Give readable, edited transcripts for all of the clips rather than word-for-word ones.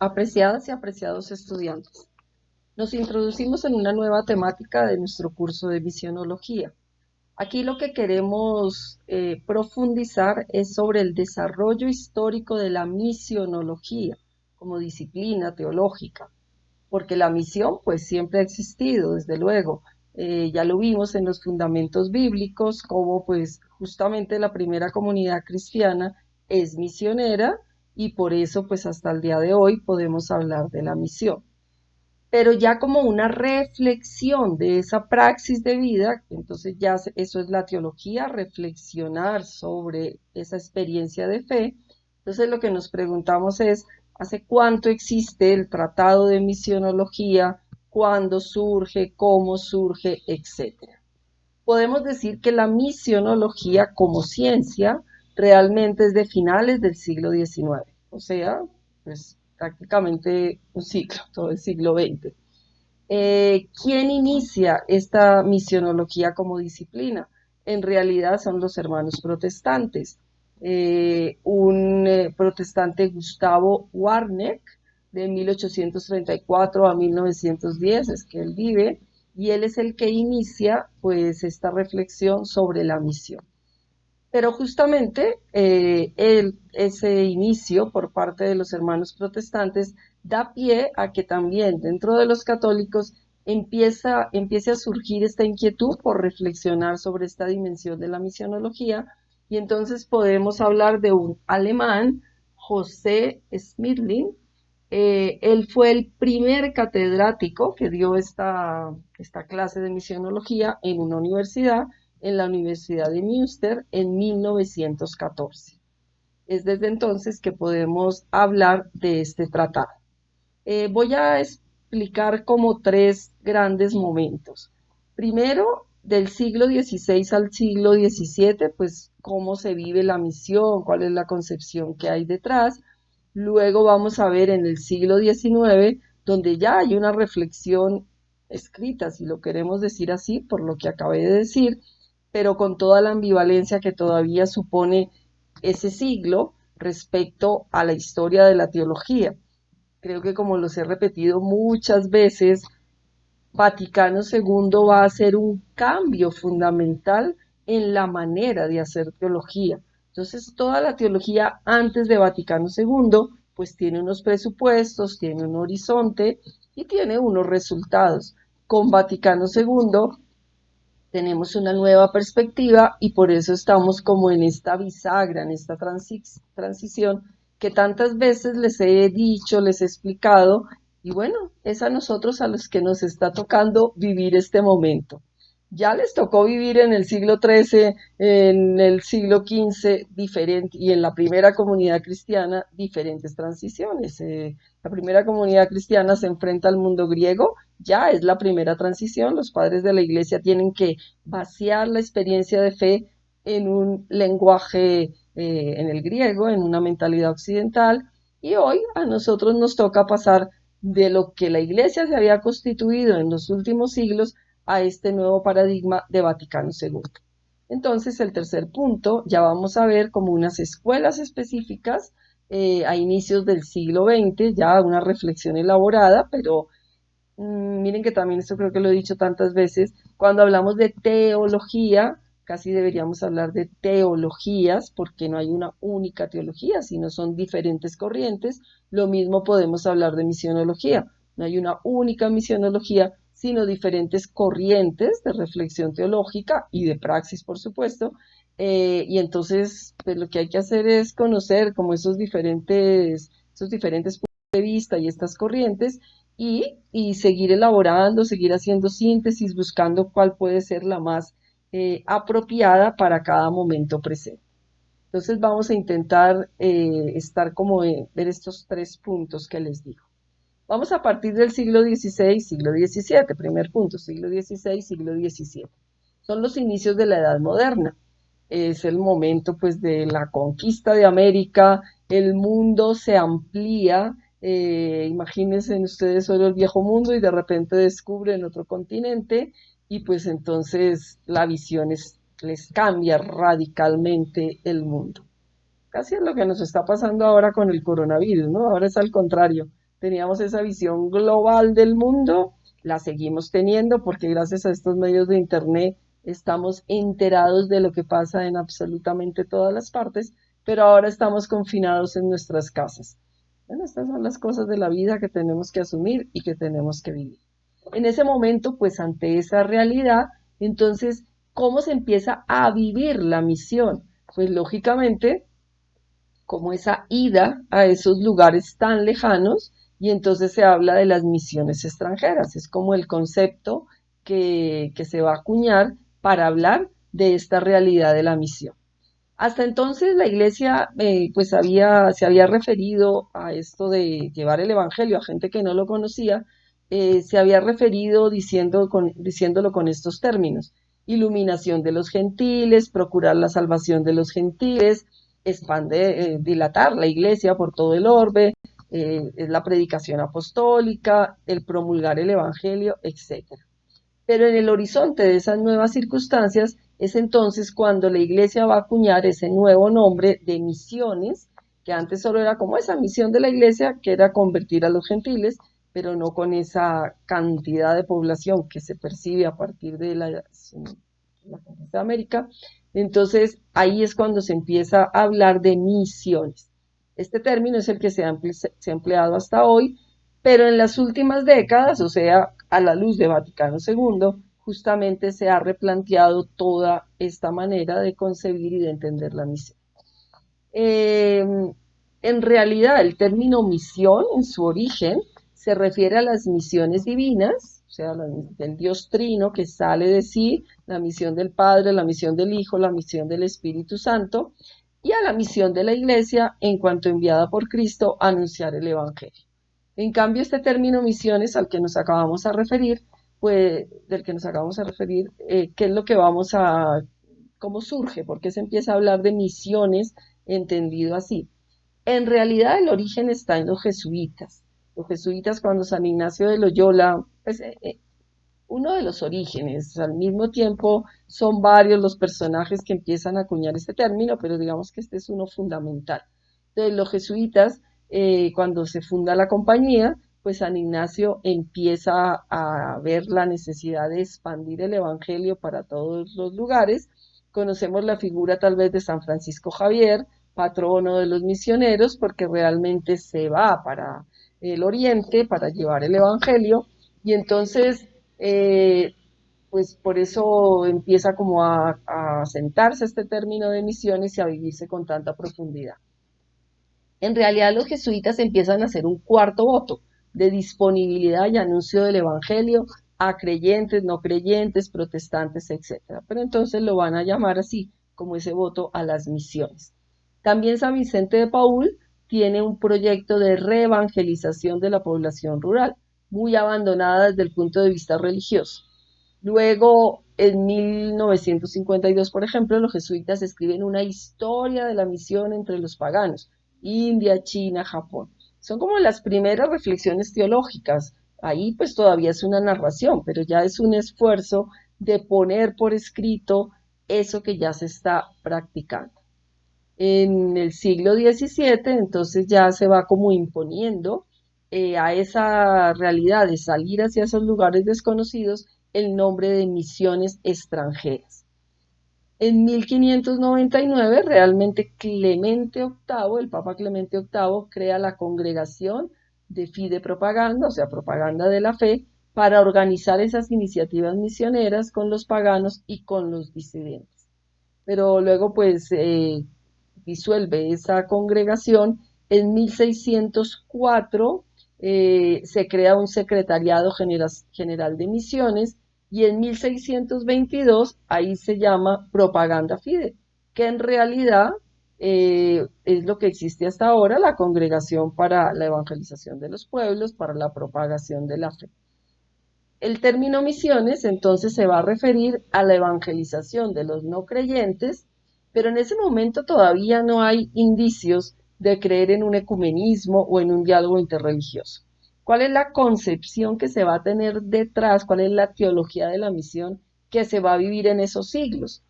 Apreciadas y apreciados estudiantes, nos introducimos en una nueva temática de nuestro curso de misionología. Aquí lo que queremos profundizar es sobre el desarrollo histórico de la misionología como disciplina teológica, porque la misión pues siempre ha existido, desde luego. Ya lo vimos en los fundamentos bíblicos, como pues justamente la primera comunidad cristiana es misionera y por eso pues hasta el día de hoy podemos hablar de la misión. Pero ya como una reflexión de esa praxis de vida, entonces ya eso es la teología, reflexionar sobre esa experiencia de fe. Entonces lo que nos preguntamos es, ¿hace cuánto existe el tratado de misionología? ¿Cuándo surge? ¿Cómo surge? Etcétera. Podemos decir que la misionología como ciencia realmente es de finales del siglo XIX, o sea, pues prácticamente un siglo, todo el siglo XX. ¿Quién inicia esta misionología como disciplina? En realidad son los hermanos protestantes. Un protestante, Gustavo Warneck, de 1834 a 1910, es que él vive, y él es el que inicia pues esta reflexión sobre la misión. Pero justamente ese inicio por parte de los hermanos protestantes da pie a que también dentro de los católicos empiece a surgir esta inquietud por reflexionar sobre esta dimensión de la misionología, y entonces podemos hablar de un alemán, José Schmirling. Él fue el primer catedrático que dio esta clase de misionología en una universidad, en la Universidad de Münster, en 1914. Es desde entonces que podemos hablar de este tratado. Voy a explicar como tres grandes momentos. Primero, del siglo XVI al siglo XVII, pues cómo se vive la misión, cuál es la concepción que hay detrás. Luego vamos a ver en el siglo XIX, donde ya hay una reflexión escrita, si lo queremos decir así, por lo que acabé de decir, pero con toda la ambivalencia que todavía supone ese siglo respecto a la historia de la teología. Creo que como los he repetido muchas veces, Vaticano II va a hacer un cambio fundamental en la manera de hacer teología. Entonces, toda la teología antes de Vaticano II, pues tiene unos presupuestos, tiene un horizonte y tiene unos resultados. Con Vaticano II tenemos una nueva perspectiva y por eso estamos como en esta bisagra, en esta transición que tantas veces les he dicho, les he explicado, y bueno, es a nosotros a los que nos está tocando vivir este momento. Ya les tocó vivir en el siglo XIII, en el siglo XV, diferente, y en la primera comunidad cristiana, diferentes transiciones. La primera comunidad cristiana se enfrenta al mundo griego, ya es la primera transición, los padres de la iglesia tienen que vaciar la experiencia de fe en un lenguaje, en el griego, en una mentalidad occidental, y hoy a nosotros nos toca pasar de lo que la iglesia se había constituido en los últimos siglos a este nuevo paradigma de Vaticano II. Entonces, el tercer punto, ya vamos a ver como unas escuelas específicas a inicios del siglo XX, ya una reflexión elaborada, pero miren que también esto creo que lo he dicho tantas veces, cuando hablamos de teología, casi deberíamos hablar de teologías, porque no hay una única teología, sino son diferentes corrientes. Lo mismo podemos hablar de misionología, no hay una única misionología, sino diferentes corrientes de reflexión teológica y de praxis, por supuesto. Y entonces, pues lo que hay que hacer es conocer como esos diferentes puntos de vista y estas corrientes y seguir elaborando, seguir haciendo síntesis, buscando cuál puede ser la más apropiada para cada momento presente. Entonces vamos a intentar estar como ver estos tres puntos que les digo. Vamos a partir del siglo XVI, siglo XVII, primer punto, siglo XVI, siglo XVII. Son los inicios de la Edad Moderna. Es el momento pues de la conquista de América, el mundo se amplía, imagínense ustedes solo el viejo mundo y de repente descubren otro continente y pues entonces la visión les cambia radicalmente el mundo. Casi es lo que nos está pasando ahora con el coronavirus, ¿no? Ahora es al contrario. teníamos esa visión global del mundo, la seguimos teniendo porque gracias a estos medios de internet estamos enterados de lo que pasa en absolutamente todas las partes, pero ahora estamos confinados en nuestras casas. Bueno, estas son las cosas de la vida que tenemos que asumir y que tenemos que vivir. En ese momento, pues ante esa realidad, entonces, ¿cómo se empieza a vivir la misión? Pues lógicamente, como esa ida a esos lugares tan lejanos, y entonces se habla de las misiones extranjeras. Es como el concepto que se va a acuñar para hablar de esta realidad de la misión. Hasta entonces la iglesia pues se había referido a esto de llevar el evangelio a gente que no lo conocía, se había referido diciéndolo con estos términos: iluminación de los gentiles, procurar la salvación de los gentiles, dilatar la iglesia por todo el orbe, es la predicación apostólica, el promulgar el evangelio, etcétera. Pero en el horizonte de esas nuevas circunstancias es entonces cuando la iglesia va a acuñar ese nuevo nombre de misiones, que antes solo era como esa misión de la iglesia, que era convertir a los gentiles, pero no con esa cantidad de población que se percibe a partir de la conquista de América. Entonces ahí es cuando se empieza a hablar de misiones. Este término es el que se ha empleado hasta hoy, pero en las últimas décadas, o sea, a la luz de Vaticano II, justamente se ha replanteado toda esta manera de concebir y de entender la misión. En realidad, el término misión, en su origen, se refiere a las misiones divinas, o sea, del Dios Trino que sale de sí, la misión del Padre, la misión del Hijo, la misión del Espíritu Santo, y a la misión de la Iglesia en cuanto enviada por Cristo a anunciar el Evangelio. En cambio, este término misiones al que nos acabamos a referir, pues, del que nos acabamos a referir, ¿qué es lo que cómo surge? ¿Por qué se empieza a hablar de misiones entendido así? En realidad el origen está en los jesuitas. Los jesuitas, cuando San Ignacio de Loyola, pues uno de los orígenes, al mismo tiempo son varios los personajes que empiezan a acuñar este término, pero digamos que este es uno fundamental. Entonces los jesuitas, cuando se funda la compañía, pues San Ignacio empieza a ver la necesidad de expandir el evangelio para todos los lugares. Conocemos la figura tal vez de San Francisco Javier, patrono de los misioneros, porque realmente se va para el oriente para llevar el evangelio, y entonces pues por eso empieza como a sentarse este término de misiones y a vivirse con tanta profundidad. En realidad los jesuitas empiezan a hacer un cuarto voto de disponibilidad y anuncio del evangelio a creyentes, no creyentes, protestantes, etc. Pero entonces lo van a llamar así, como ese voto a las misiones. También San Vicente de Paúl tiene un proyecto de reevangelización de la población rural, muy abandonada desde el punto de vista religioso. Luego, en 1952, por ejemplo, los jesuitas escriben una historia de la misión entre los paganos, India, China, Japón. Son como las primeras reflexiones teológicas. Ahí pues todavía es una narración, pero ya es un esfuerzo de poner por escrito eso que ya se está practicando. En el siglo XVII, entonces ya se va como imponiendo a esa realidad de salir hacia esos lugares desconocidos el nombre de misiones extranjeras. En 1599, realmente Clemente VIII, el Papa Clemente VIII, crea la Congregación de Fide Propaganda, o sea, propaganda de la fe, para organizar esas iniciativas misioneras con los paganos y con los disidentes. Pero luego, pues, disuelve esa congregación. En 1604 se crea un secretariado general de misiones, y en 1622 ahí se llama Propaganda Fide, que en realidad es lo que existe hasta ahora, la Congregación para la Evangelización de los Pueblos, para la propagación de la fe. El término misiones entonces se va a referir a la evangelización de los no creyentes, pero en ese momento todavía no hay indicios de creer en un ecumenismo o en un diálogo interreligioso. ¿Cuál es la concepción que se va a tener detrás? ¿Cuál es la teología de la misión que se va a vivir en esos siglos?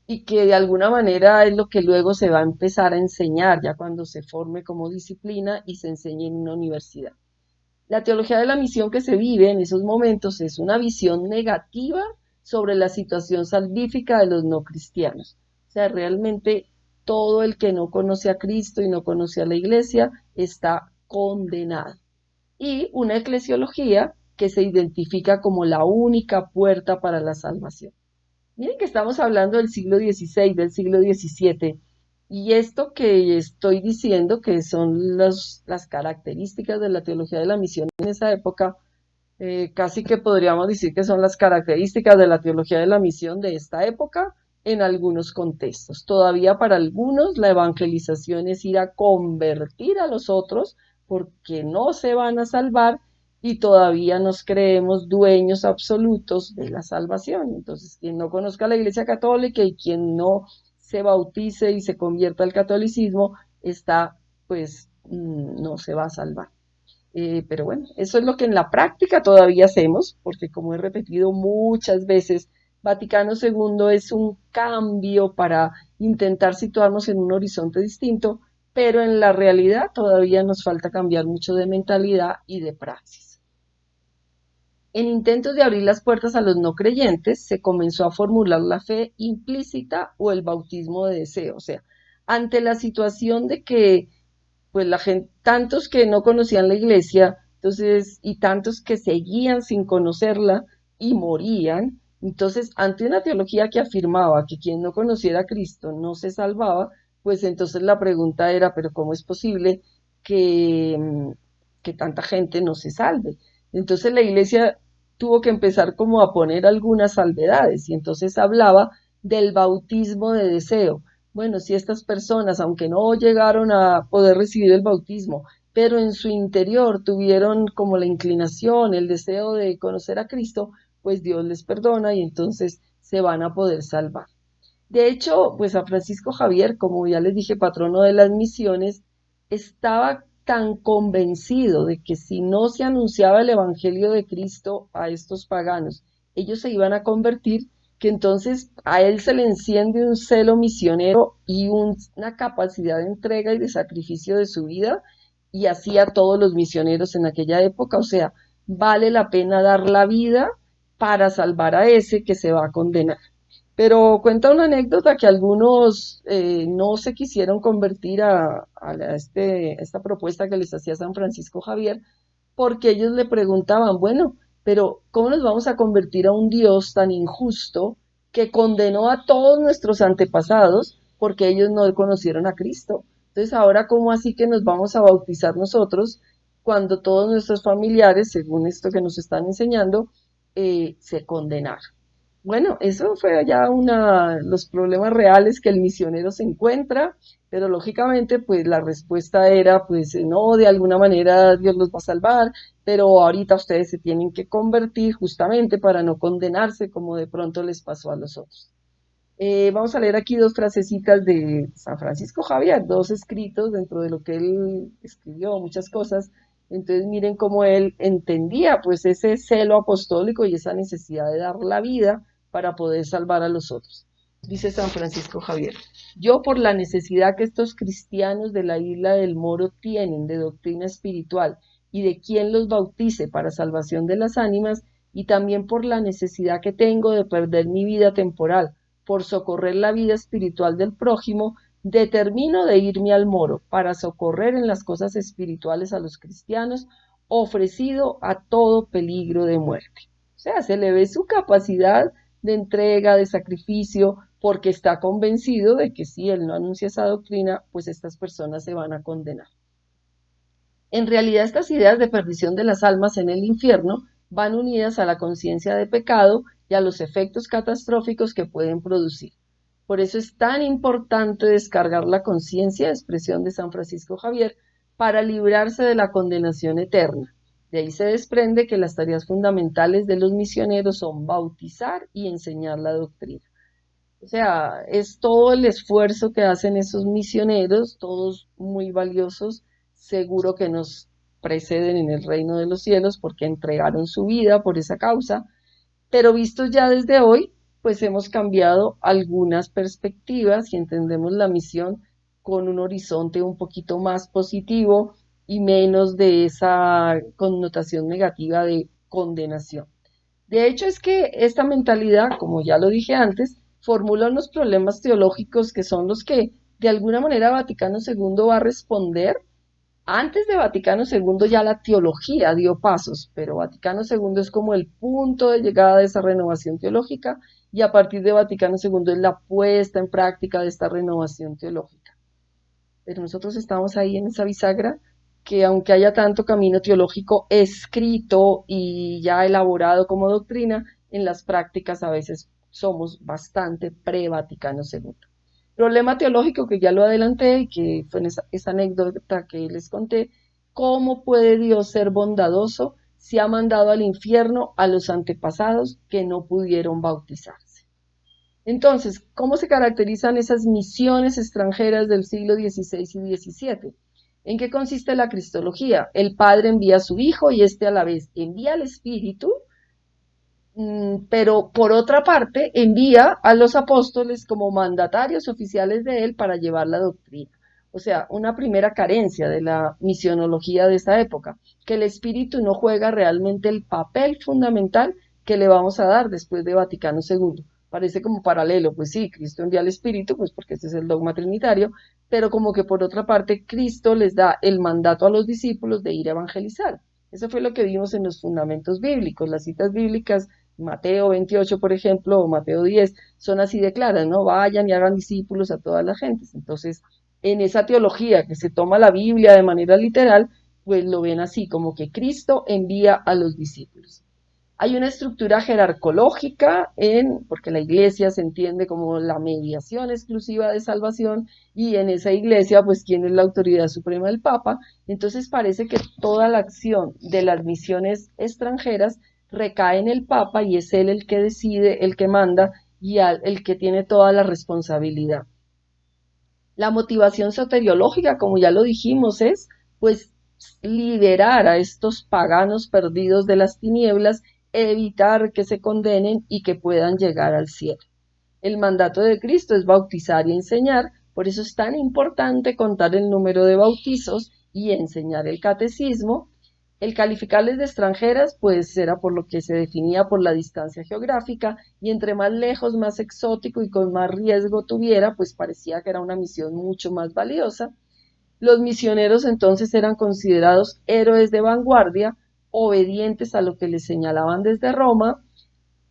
Y que de alguna manera es lo que luego se va a empezar a enseñar ya cuando se forme como disciplina y se enseñe en una universidad. La teología de la misión que se vive en esos momentos es una visión negativa sobre la situación salvífica de los no cristianos. O sea, realmente todo el que no conoce a Cristo y no conoce a la iglesia está condenado. Y una eclesiología que se identifica como la única puerta para la salvación. Miren que estamos hablando del siglo XVI, del siglo XVII, y esto que estoy diciendo, que son las características de la teología de la misión en esa época, casi que podríamos decir que son las características de la teología de la misión de esta época en algunos contextos. Todavía para algunos la evangelización es ir a convertir a los otros porque no se van a salvar y todavía nos creemos dueños absolutos de la salvación. Entonces, quien no conozca la Iglesia Católica y quien no se bautice y se convierta al catolicismo, está, pues, no se va a salvar. Pero bueno, eso es lo que en la práctica todavía hacemos, porque como he repetido muchas veces, Vaticano II es un cambio para intentar situarnos en un horizonte distinto, pero en la realidad todavía nos falta cambiar mucho de mentalidad y de praxis. En intentos de abrir las puertas a los no creyentes, se comenzó a formular la fe implícita o el bautismo de deseo. O sea, ante la situación de que pues la gente, tantos que no conocían la iglesia, entonces, y tantos que seguían sin conocerla y morían, entonces, ante una teología que afirmaba que quien no conociera a Cristo no se salvaba, pues entonces la pregunta era, pero ¿cómo es posible que, que tanta gente no se salve? Entonces la iglesia tuvo que empezar como a poner algunas salvedades y entonces hablaba del bautismo de deseo. Bueno, si estas personas, aunque no llegaron a poder recibir el bautismo, pero en su interior tuvieron como la inclinación, el deseo de conocer a Cristo, pues Dios les perdona y entonces se van a poder salvar. De hecho, pues a Francisco Javier, como ya les dije, patrono de las misiones, estaba tan convencido de que si no se anunciaba el Evangelio de Cristo a estos paganos, ellos se iban a convertir, que entonces a él se le enciende un celo misionero y una capacidad de entrega y de sacrificio de su vida, y así a todos los misioneros en aquella época, o sea, vale la pena dar la vida para salvar a ese que se va a condenar. Pero cuenta una anécdota que algunos no se quisieron convertir esta propuesta que les hacía San Francisco Javier, porque ellos le preguntaban, bueno, pero ¿cómo nos vamos a convertir a un Dios tan injusto que condenó a todos nuestros antepasados porque ellos no conocieron a Cristo? Entonces, ahora, ¿cómo así que nos vamos a bautizar nosotros cuando todos nuestros familiares, según esto que nos están enseñando, se condenaron? Bueno, eso fue ya los problemas reales que el misionero se encuentra, pero lógicamente pues la respuesta era pues no, de alguna manera Dios los va a salvar, pero ahorita ustedes se tienen que convertir justamente para no condenarse como de pronto les pasó a los otros. Vamos a leer aquí dos frasecitas de San Francisco Javier, dos escritos dentro de lo que él escribió, muchas cosas. Entonces miren cómo él entendía pues ese celo apostólico y esa necesidad de dar la vida para poder salvar a los otros. Dice San Francisco Javier, yo por la necesidad que estos cristianos de la isla del Moro tienen de doctrina espiritual y de quien los bautice para salvación de las ánimas, y también por la necesidad que tengo de perder mi vida temporal por socorrer la vida espiritual del prójimo, determino de irme al Moro para socorrer en las cosas espirituales a los cristianos, ofrecido a todo peligro de muerte. O sea, se le ve su capacidad de entrega, de sacrificio, porque está convencido de que si él no anuncia esa doctrina, pues estas personas se van a condenar. En realidad, estas ideas de perdición de las almas en el infierno van unidas a la conciencia de pecado y a los efectos catastróficos que pueden producir. Por eso es tan importante descargar la conciencia, expresión de San Francisco Javier, para librarse de la condenación eterna. De ahí se desprende que las tareas fundamentales de los misioneros son bautizar y enseñar la doctrina. O sea, es todo el esfuerzo que hacen esos misioneros, todos muy valiosos, seguro que nos preceden en el reino de los cielos porque entregaron su vida por esa causa, pero vistos ya desde hoy, pues hemos cambiado algunas perspectivas y entendemos la misión con un horizonte un poquito más positivo y menos de esa connotación negativa de condenación. De hecho, es que esta mentalidad, como ya lo dije antes, formula unos problemas teológicos que son los que de alguna manera Vaticano II va a responder. Antes de Vaticano II ya la teología dio pasos, pero Vaticano II es como el punto de llegada de esa renovación teológica y a partir de Vaticano II es la puesta en práctica de esta renovación teológica. Pero nosotros estamos ahí en esa bisagra que aunque haya tanto camino teológico escrito y ya elaborado como doctrina, en las prácticas a veces somos bastante pre-Vaticano II. Problema teológico que ya lo adelanté y que fue en esa anécdota que les conté, ¿cómo puede Dios ser bondadoso si ha mandado al infierno a los antepasados que no pudieron bautizarse? Entonces, ¿cómo se caracterizan esas misiones extranjeras del siglo XVI y XVII? ¿En qué consiste la cristología? El Padre envía a su Hijo y éste a la vez envía al Espíritu, pero por otra parte envía a los apóstoles como mandatarios oficiales de él para llevar la doctrina. O sea, una primera carencia de la misionología de esa época, que el Espíritu no juega realmente el papel fundamental que le vamos a dar después de Vaticano II. Parece como paralelo, pues sí, Cristo envía al Espíritu, pues porque ese es el dogma trinitario, pero como que por otra parte Cristo les da el mandato a los discípulos de ir a evangelizar. Eso fue lo que vimos en los fundamentos bíblicos, las citas bíblicas Mateo 28, por ejemplo, o Mateo 10, son así de claras, ¿no? Vayan y hagan discípulos a todas las gentes. Entonces, en esa teología que se toma la Biblia de manera literal, pues lo ven así, como que Cristo envía a los discípulos. Hay una estructura jerarcológica porque la iglesia se entiende como la mediación exclusiva de salvación y en esa iglesia, pues, ¿quién es la autoridad suprema? El Papa. Entonces parece que toda la acción de las misiones extranjeras recae en el Papa y es él el que decide, el que manda y el que tiene toda la responsabilidad. La motivación soteriológica, como ya lo dijimos, es pues liberar a estos paganos perdidos de las tinieblas, evitar que se condenen y que puedan llegar al cielo. El mandato de Cristo es bautizar y enseñar, por eso es tan importante contar el número de bautizos y enseñar el catecismo. El calificarles de extranjeras, pues era por lo que se definía por la distancia geográfica, y entre más lejos, más exótico y con más riesgo tuviera, pues parecía que era una misión mucho más valiosa. Los misioneros entonces eran considerados héroes de vanguardia, obedientes a lo que les señalaban desde Roma,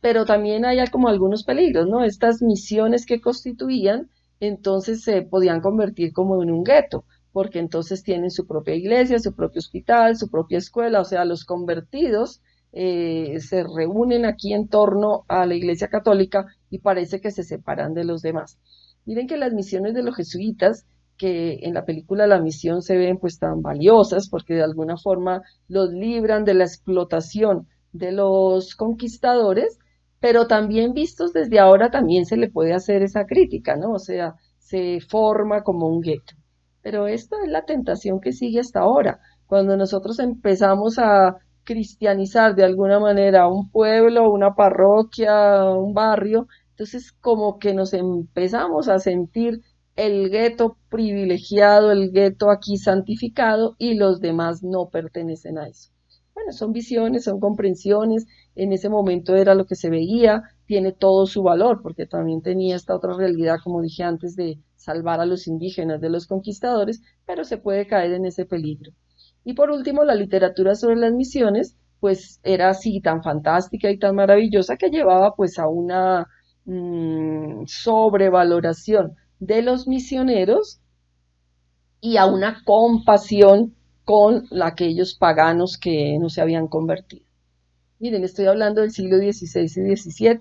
pero también hay como algunos peligros, ¿no? Estas misiones que constituían, entonces se podían convertir como en un gueto, porque entonces tienen su propia iglesia, su propio hospital, su propia escuela, o sea, los convertidos se reúnen aquí en torno a la iglesia católica y parece que se separan de los demás. Miren que las misiones de los jesuitas, que en la película La Misión se ven pues tan valiosas porque de alguna forma los libran de la explotación de los conquistadores, pero también vistos desde ahora también se le puede hacer esa crítica, ¿no? O sea, se forma como un gueto. Pero esta es la tentación que sigue hasta ahora. Cuando nosotros empezamos a cristianizar de alguna manera un pueblo, una parroquia, un barrio, entonces como que nos empezamos a sentir el gueto privilegiado, el gueto aquí santificado y los demás no pertenecen a eso. Bueno, son visiones, son comprensiones, en ese momento era lo que se veía, tiene todo su valor, porque también tenía esta otra realidad, como dije antes, de salvar a los indígenas de los conquistadores, pero se puede caer en ese peligro. Y por último, la literatura sobre las misiones, pues era así tan fantástica y tan maravillosa que llevaba pues a una sobrevaloración de los misioneros y a una compasión con aquellos paganos que no se habían convertido. Miren, estoy hablando del siglo XVI y XVII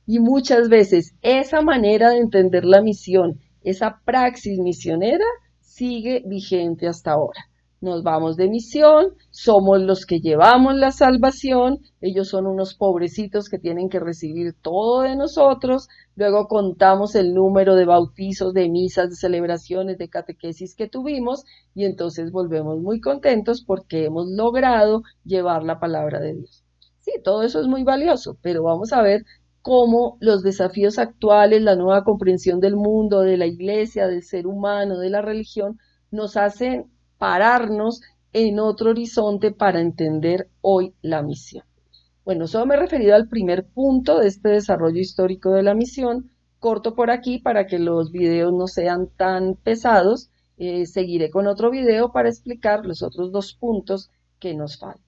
y muchas veces esa manera de entender la misión, esa praxis misionera, sigue vigente hasta ahora. Nos vamos de misión, somos los que llevamos la salvación, ellos son unos pobrecitos que tienen que recibir todo de nosotros, luego contamos el número de bautizos, de misas, de celebraciones, de catequesis que tuvimos y entonces volvemos muy contentos porque hemos logrado llevar la palabra de Dios. Sí, todo eso es muy valioso, pero vamos a ver cómo los desafíos actuales, la nueva comprensión del mundo, de la iglesia, del ser humano, de la religión, nos hacen pararnos en otro horizonte para entender hoy la misión. Bueno, solo me he referido al primer punto de este desarrollo histórico de la misión. Corto por aquí para que los videos no sean tan pesados. Seguiré con otro video para explicar los otros dos puntos que nos faltan.